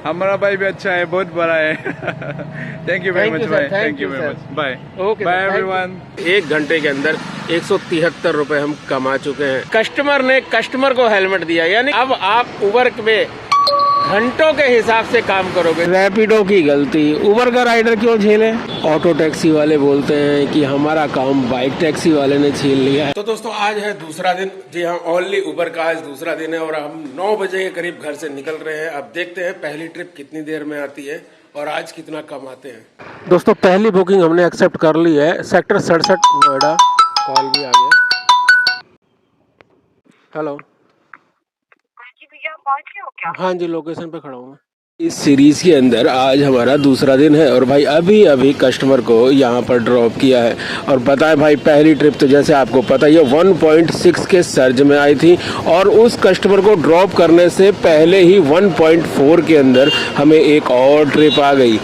हमारा भाई भी अच्छा है, बहुत बड़ा है। थैंक यू वेरी मच भाई, thank you very much, bye okay bye everyone. 1 घंटे के अंदर 173 रुपए हम कमा चुके हैं। कस्टमर ने कस्टमर को हेलमेट दिया, यानी अब आप उबर में घंटों के हिसाब से काम करोगे। रैपिडो की गलती, उबर का राइडर क्यों झेले? ऑटो टैक्सी वाले बोलते हैं कि हमारा काम बाइक टैक्सी वाले ने छीन लिया है। तो दोस्तों आज है दूसरा दिन, जी हाँ, ओनली उबर का आज दूसरा दिन है और हम 9 बजे के करीब घर से निकल रहे हैं। अब देखते हैं पहली ट्रिप कितनी देर में आती है और आज कितना कमाते हैं। दोस्तों पहली बुकिंग हमने एक्सेप्ट कर ली है, सेक्टर 67 नोएडा। कॉल भी आ गया। हेलो पहुंच गए हो क्या? हाँ जी, लोकेशन पे खड़ा हूँ मैं। इस सीरीज के अंदर आज हमारा दूसरा दिन है और भाई अभी अभी कस्टमर को यहाँ पर ड्रॉप किया है। और बताएं भाई, पहली ट्रिप तो जैसे आपको पता ही है 1.6 के सर्ज में आई थी और उस कस्टमर को ड्रॉप करने से पहले ही 1.4 के अंदर हमें एक और ट्रिप आ गई।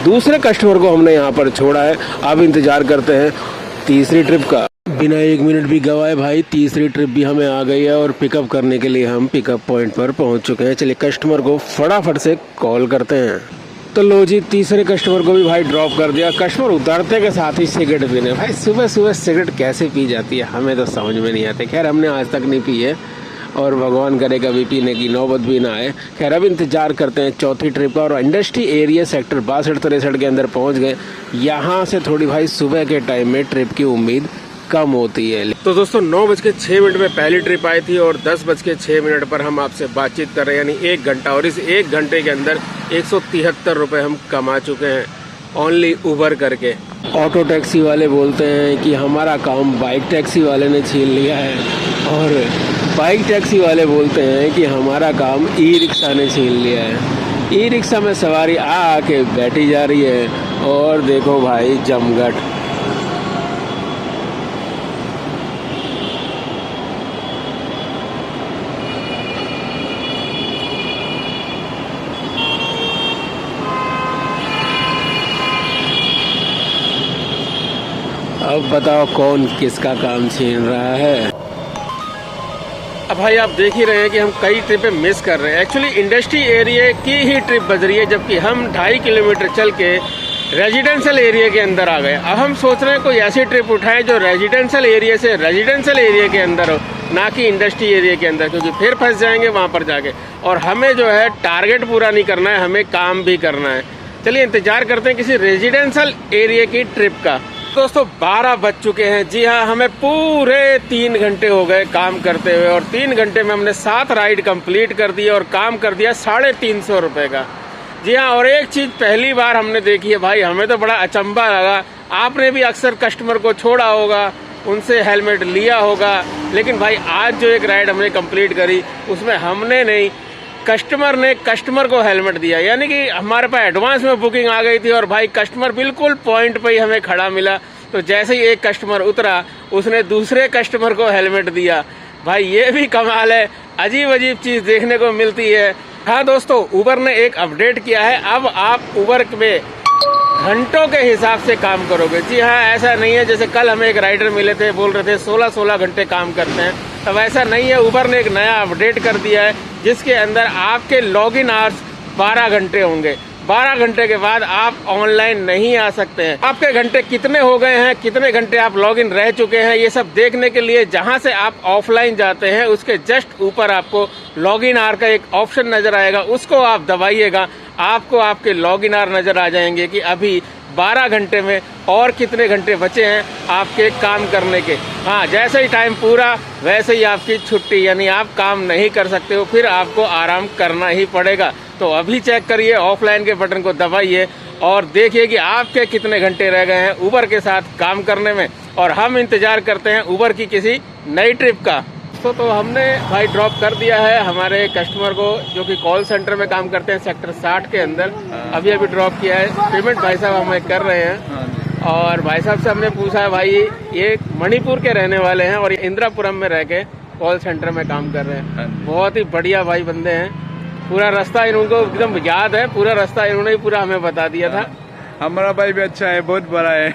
दूसरे कस्टमर को हमने यहाँ पर छोड़ा है, अब इंतजार करते हैं तीसरी ट्रिप का। बिना 1 मिनट भी गवाए भाई तीसरी ट्रिप भी हमें आ गई है और पिकअप करने के लिए हम पिकअप पॉइंट पर पहुंच चुके हैं। चलिए कस्टमर को फटाफट से कॉल करते हैं। तो लो जी, तीसरे कस्टमर को भी भाई ड्रॉप कर दिया। कस्टमर उतरते के साथ ही सिगरेट पीने। भाई सुबह सुबह सिगरेट कैसे पी जाती है हमें तो समझ में नहीं आती। खैर हमने आज तक नहीं पी है और भगवान करे कभी पीने की नौबत भी ना आए। खैर अब इंतजार करते हैं चौथी ट्रिप का। और इंडस्ट्री एरिया सेक्टर 62-63 के अंदर पहुंच गए। यहाँ से थोड़ी भाई सुबह के टाइम में ट्रिप की उम्मीद कम होती है। तो दोस्तों 9:06 में पहली ट्रिप आई थी और 10:06 पर हम आपसे बातचीत कर रहे हैं, यानी 1 घंटा। और इस 1 घंटे के अंदर 173 रुपए हम कमा चुके हैं ओनली उबर करके। ऑटो टैक्सी वाले बोलते हैं कि हमारा काम बाइक टैक्सी वाले ने छीन लिया है और बाइक टैक्सी वाले बोलते हैं कि हमारा काम ई रिक्शा ने छीन लिया है। ई रिक्शा में सवारी आके बैठी जा रही है और देखो भाई जमघट। अब बताओ कौन किसका काम छीन रहा है। अब भाई आप देख ही रहे हैं कि हम कई ट्रिपें मिस कर रहे हैं। एक्चुअली इंडस्ट्री एरिया की ही ट्रिप बज रही है, जबकि हम 2.5 किलोमीटर चल के रेजिडेंशियल एरिया के अंदर आ गए। अब हम सोच रहे हैं कोई ऐसी ट्रिप उठाएं जो रेजिडेंशियल एरिया से रेजिडेंशियल एरिया के अंदर हो, ना कि इंडस्ट्री एरिया के अंदर, क्योंकि फिर फंस जाएंगे वहाँ पर जाके। और हमें जो है टारगेट पूरा नहीं करना है, हमें काम भी करना है। चलिए इंतजार करते हैं किसी रेजिडेंशियल एरिया की ट्रिप का। दोस्तों 12 बज चुके हैं। जी हाँ, हमें पूरे 3 घंटे हो गए काम करते हुए और 3 घंटे में हमने 7 राइड कंप्लीट कर दी और काम कर दिया 350 रुपए का। जी हाँ, और एक चीज पहली बार हमने देखी है भाई, हमें तो बड़ा अचंभा लगा। आपने भी अक्सर कस्टमर को छोड़ा होगा, उनसे हेलमेट लिया होगा, लेकिन भाई आज जो एक राइड हमने कंप्लीट करी उसमें हमने नहीं, कस्टमर ने कस्टमर को हेलमेट दिया। यानी कि हमारे पास एडवांस में बुकिंग आ गई थी और भाई कस्टमर बिल्कुल पॉइंट पे ही हमें खड़ा मिला। तो जैसे ही एक कस्टमर उतरा उसने दूसरे कस्टमर को हेलमेट दिया। भाई ये भी कमाल है, अजीब अजीब चीज देखने को मिलती है। हाँ दोस्तों, उबर ने एक अपडेट किया है, अब आप उबर में घंटों के हिसाब से काम करोगे। जी हाँ, ऐसा नहीं है जैसे कल हमें एक राइडर मिले थे, बोल रहे थे 16-16 घंटे काम करते हैं। तब ऐसा नहीं है, उबर ने एक नया अपडेट कर दिया है जिसके अंदर आपके लॉगिन आवर्स 12 घंटे होंगे। 12 घंटे के बाद आप ऑनलाइन नहीं आ सकते हैं। आपके घंटे कितने हो गए हैं, कितने घंटे आप लॉगिन रह चुके हैं, ये सब देखने के लिए जहां से आप ऑफलाइन जाते हैं उसके जस्ट ऊपर आपको लॉगिन आवर का एक ऑप्शन नजर आएगा, उसको आप दबाइएगा। आपको आपके लॉगिन आवर नजर आ जाएंगे कि अभी 12 घंटे में और कितने घंटे बचे हैं आपके काम करने के। हाँ, जैसे ही टाइम पूरा वैसे ही आपकी छुट्टी, यानी आप काम नहीं कर सकते हो, फिर आपको आराम करना ही पड़ेगा। तो अभी चेक करिए, ऑफलाइन के बटन को दबाइए और देखिए कि आपके कितने घंटे रह गए हैं उबर के साथ काम करने में। और हम इंतजार करते हैं उबर की किसी नई ट्रिप का। तो हमने भाई ड्रॉप कर दिया है हमारे कस्टमर को, जो कि कॉल सेंटर में काम करते हैं सेक्टर 60 के अंदर। अभी ड्रॉप किया है, पेमेंट भाई साहब हमें कर रहे हैं। और भाई साहब से हमने पूछा है, भाई ये मणिपुर के रहने वाले हैं और इंदिरापुरम में रह के कॉल सेंटर में काम कर रहे हैं। बहुत ही बढ़िया भाई बंदे हैं। पूरा रास्ता इनको एकदम याद है, पूरा रास्ता इन्होंने ही पूरा हमें बता दिया था। हमारा भाई भी अच्छा है, बहुत बड़ा है।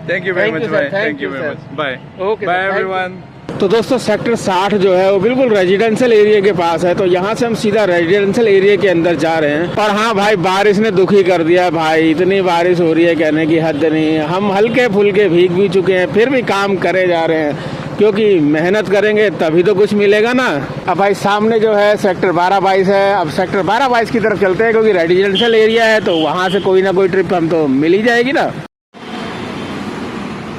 थैंक यू वेरी मच भाई, thank you very much, bye okay bye everyone. तो दोस्तों सेक्टर 60 जो है वो बिल्कुल रेजिडेंशियल एरिया के पास है, तो यहाँ से हम सीधा रेजिडेंशियल एरिया के अंदर जा रहे हैं। और हाँ भाई, बारिश ने दुखी कर दिया भाई, इतनी बारिश हो रही है कहने की हद नहीं। हम हल्के फुल्के भीग भी चुके हैं, फिर भी काम करे जा रहे हैं, क्योंकि मेहनत करेंगे तभी तो कुछ मिलेगा ना। अब भाई सामने जो है सेक्टर 12-22 है, अब सेक्टर 12-22 की तरफ चलते हैं, क्योंकि रेजिडेंशियल एरिया है तो वहाँ से कोई ना कोई ट्रिप हम तो मिल ही जाएगी ना।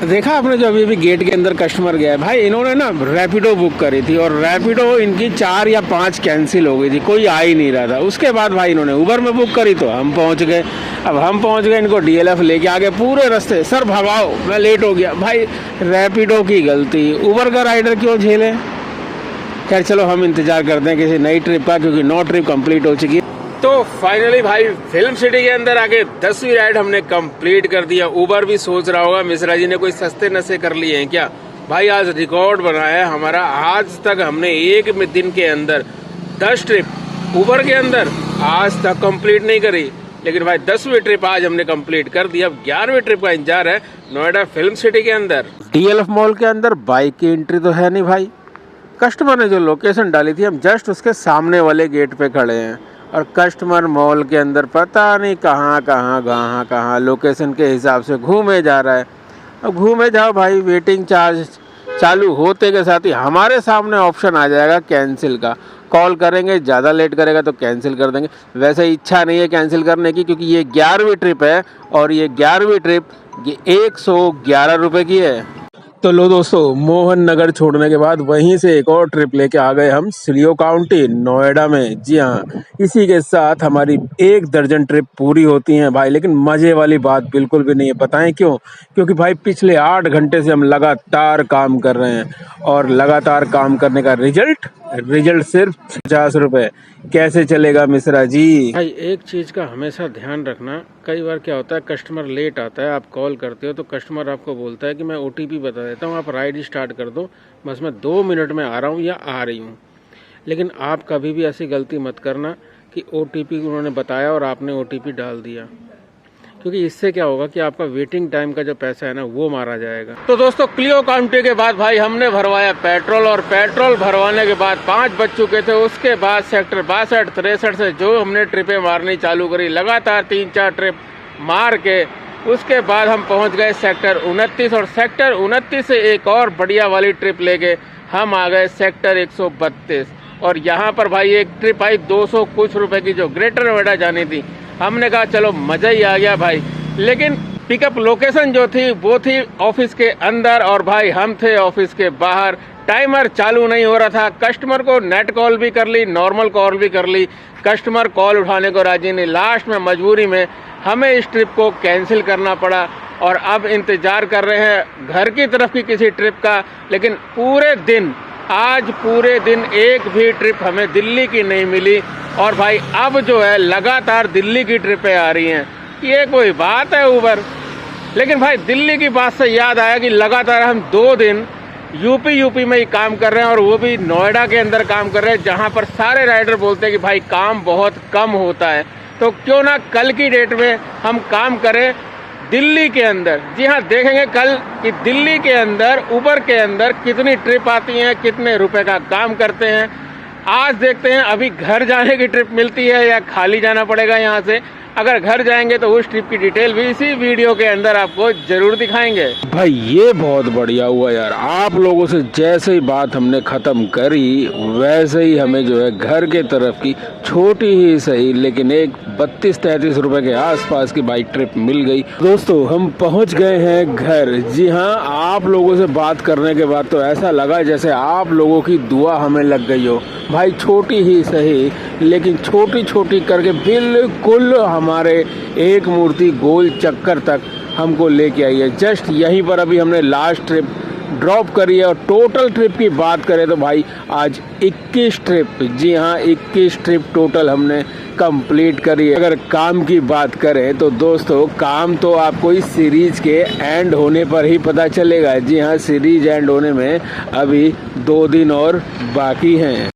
देखा आपने जो अभी गेट के अंदर कस्टमर गया है भाई, इन्होंने ना रैपिडो बुक करी थी और रैपिडो इनकी 4 या 5 कैंसिल हो गई थी, कोई आ ही नहीं रहा था। उसके बाद भाई इन्होंने उबर में बुक करी तो हम पहुंच गए। अब हम पहुंच गए, इनको डीएलएफ लेके आ गए पूरे रास्ते, सर भगाओ मैं लेट हो गया। भाई रैपिडो की गलती, उबर का राइडर क्यों झेले। खैर चलो हम इंतजार करते हैं किसी नई ट्रिप का, क्योंकि 9 ट्रिप कंप्लीट हो चुकी है। तो फाइनली भाई फिल्म सिटी के अंदर आके 10वीं राइड हमने कंप्लीट कर दिया। उबर भी सोच रहा होगा मिश्रा जी ने कोई सस्ते नशे कर लिए हैं क्या। भाई आज रिकॉर्ड बनाया है हमारा, आज तक हमने एक दिन के अंदर 10 ट्रिप उबर के अंदर आज तक कंप्लीट नहीं करी, लेकिन भाई 10वीं ट्रिप आज हमने कंप्लीट कर दी। अब 11वीं ट्रिप का इंतजार है नोएडा फिल्म सिटी के अंदर। डीएलएफ मॉल के अंदर बाइक की एंट्री तो है नहीं भाई, कस्टमर ने जो लोकेशन डाली थी हम जस्ट उसके सामने वाले गेट पे खड़े हैं, और कस्टमर मॉल के अंदर पता नहीं कहाँ लोकेशन के हिसाब से घूमे जा रहा है। अब घूमे जाओ भाई, वेटिंग चार्ज चालू होते के साथ ही हमारे सामने ऑप्शन आ जाएगा कैंसिल का। कॉल करेंगे, ज़्यादा लेट करेगा तो कैंसिल कर देंगे। वैसे इच्छा नहीं है कैंसिल करने की, क्योंकि ये 11वीं ट्रिप है और ये 11वीं ट्रिप ये 111 रुपये की है। तो लो दोस्तों, मोहन नगर छोड़ने के बाद वहीं से एक और ट्रिप लेके आ गए हम सिलियो काउंटी नोएडा में। जी हाँ, इसी के साथ हमारी 1 दर्जन ट्रिप पूरी होती हैं भाई। लेकिन मज़े वाली बात बिल्कुल भी नहीं है, बताएं क्यों। क्योंकि भाई पिछले 8 घंटे से हम लगातार काम कर रहे हैं, और लगातार काम करने का रिजल्ट सिर्फ 50 रुपये। कैसे चलेगा मिश्रा जी। भाई एक चीज़ का हमेशा ध्यान रखना, कई बार क्या होता है कस्टमर लेट आता है, आप कॉल करते हो तो कस्टमर आपको बोलता है कि मैं OTP बता देता हूँ, आप राइड स्टार्ट कर दो, बस मैं 2 मिनट में आ रहा हूँ या आ रही हूँ। लेकिन आप कभी भी ऐसी गलती मत करना कि OTP उन्होंने बताया और आपने OTP डाल दिया, क्योंकि इससे क्या होगा कि आपका वेटिंग टाइम का जो पैसा है ना वो मारा जाएगा। तो दोस्तों क्लियो काउंटी के बाद भाई हमने भरवाया पेट्रोल, और पेट्रोल भरवाने के बाद 5 बज चुके थे। उसके बाद सेक्टर 62-63 से जो हमने ट्रिपें मारनी चालू करी, लगातार 3-4 ट्रिप मार के उसके बाद हम पहुंच गए सेक्टर 29, और सेक्टर 29 से एक और बढ़िया वाली ट्रिप लेके हम आ गए सेक्टर 132। और यहाँ पर भाई एक ट्रिप आई 200 कुछ रुपए की, जो ग्रेटर नोएडा जानी थी। हमने कहा चलो मजा ही आ गया भाई, लेकिन पिकअप लोकेशन जो थी वो थी ऑफिस के अंदर, और भाई हम थे ऑफिस के बाहर। टाइमर चालू नहीं हो रहा था, कस्टमर को नेट कॉल भी कर ली, नॉर्मल कॉल भी कर ली, कस्टमर कॉल उठाने को राजी नहीं। लास्ट में मजबूरी में हमें इस ट्रिप को कैंसिल करना पड़ा, और अब इंतजार कर रहे हैं घर की तरफ की किसी ट्रिप का। लेकिन आज पूरे दिन एक भी ट्रिप हमें दिल्ली की नहीं मिली, और भाई अब जो है लगातार दिल्ली की ट्रिपें आ रही हैं। ये कोई बात है उबर। लेकिन भाई दिल्ली की बात से याद आया कि लगातार हम 2 दिन यूपी में ही काम कर रहे हैं, और वो भी नोएडा के अंदर काम कर रहे हैं, जहां पर सारे राइडर बोलते हैं कि भाई काम बहुत कम होता है। तो क्यों ना कल की डेट में हम काम करें दिल्ली के अंदर। जी हाँ, देखेंगे कल कि दिल्ली के अंदर उबर के अंदर कितनी ट्रिप आती हैं, कितने रुपए का काम करते हैं। आज देखते हैं अभी घर जाने की ट्रिप मिलती है या खाली जाना पड़ेगा यहाँ से। अगर घर जाएंगे तो उस ट्रिप की डिटेल भी इसी वीडियो के अंदर आपको जरूर दिखाएंगे। भाई ये बहुत बढ़िया हुआ यार, आप लोगों से जैसे ही बात हमने खत्म करी वैसे ही हमें जो है घर के तरफ की छोटी ही सही लेकिन एक 32-33 रुपए के आसपास की बाइक ट्रिप मिल गई। दोस्तों हम पहुंच गए हैं घर। जी हाँ, आप लोगों से बात करने के बाद तो ऐसा लगा जैसे आप लोगों की दुआ हमें लग गई हो। भाई छोटी ही सही लेकिन छोटी छोटी करके बिल्कुल हमारे एक मूर्ति गोल चक्कर तक हमको लेके आई है। जस्ट यहीं पर अभी हमने लास्ट ट्रिप ड्रॉप करी है। और टोटल ट्रिप की बात करें तो भाई आज 21 ट्रिप, जी हाँ 21 ट्रिप टोटल हमने कंप्लीट करी है। अगर काम की बात करें तो दोस्तों काम तो आपको इस सीरीज के एंड होने पर ही पता चलेगा। जी हाँ, सीरीज एंड होने में अभी 2 दिन और बाकी हैं।